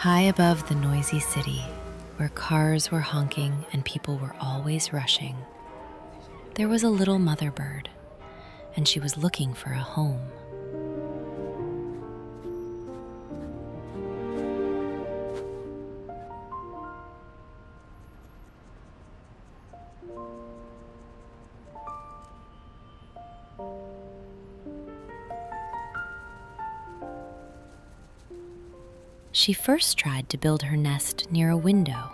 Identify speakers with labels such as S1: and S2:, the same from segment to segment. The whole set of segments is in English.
S1: High above the noisy city, where cars were honking and people were always rushing, there was a little mother bird, and she was looking for a home. She first tried to build her nest near a window.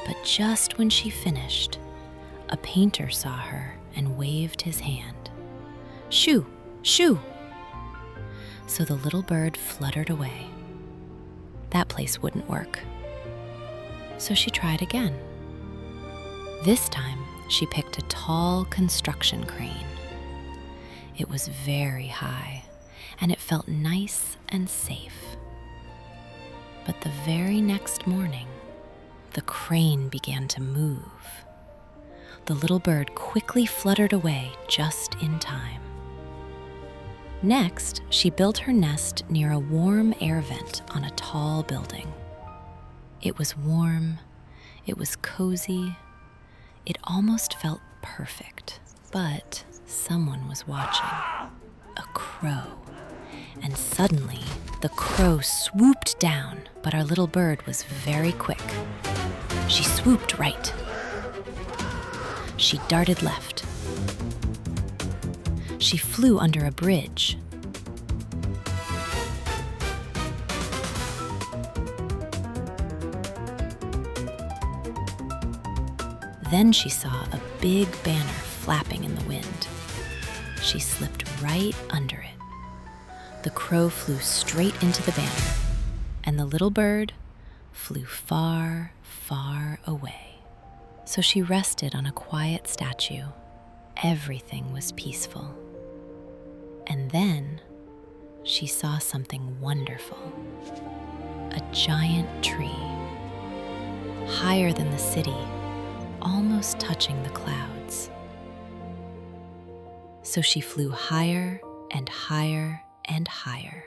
S1: But just when she finished, a painter saw her and waved his hand. "Shoo! Shoo!" So the little bird fluttered away. That place wouldn't work. So she tried again. This time, she picked a tall construction crane. It was very high, and it felt nice and safe. But the very next morning, the crane began to move. The little bird quickly fluttered away just in time. Next, she built her nest near a warm air vent on a tall building. It was warm, it was cozy, it almost felt perfect, but someone was watching. A crow. And suddenly, the crow swooped down, but our little bird was very quick. She swooped right. She darted left. She flew under a bridge. Then she saw a big banner flapping in the wind. She slipped right under it. The crow flew straight into the banner, and the little bird flew far, far away. So she rested on a quiet statue. Everything was peaceful. And then she saw something wonderful. A giant tree, higher than the city, almost touching the clouds. So she flew higher and higher and higher.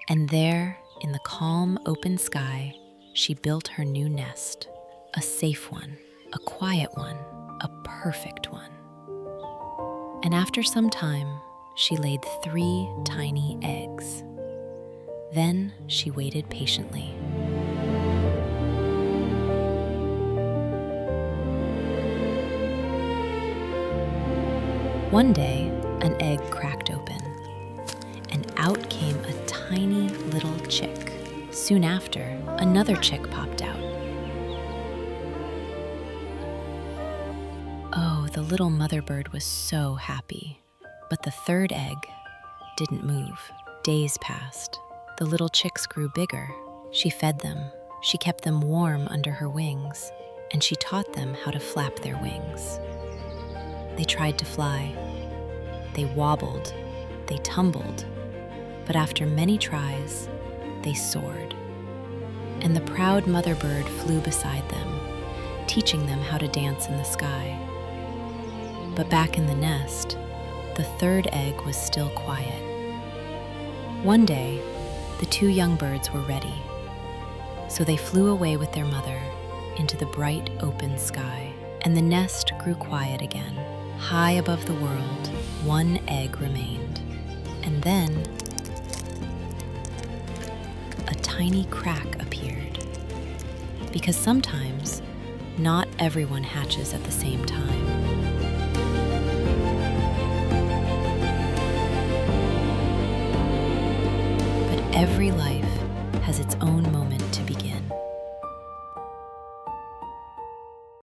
S1: And there, in the calm, open sky, she built her new nest, a safe one, a quiet one, a perfect one. And after some time, she laid 3 tiny eggs. Then she waited patiently. One day, an egg cracked open, and out came a tiny little chick. Soon after, another chick popped out. Oh, the little mother bird was so happy. But the third egg didn't move. Days passed. The little chicks grew bigger. She fed them. She kept them warm under her wings, and she taught them how to flap their wings. They tried to fly. They wobbled. They tumbled. But after many tries, they soared. And the proud mother bird flew beside them, teaching them how to dance in the sky. But back in the nest, the third egg was still quiet. One day, the 2 young birds were ready. So they flew away with their mother into the bright open sky, and the nest grew quiet again. High above the world, 1 egg remained. And then, a tiny crack appeared. Because sometimes, not everyone hatches at the same time. But every life has its own moment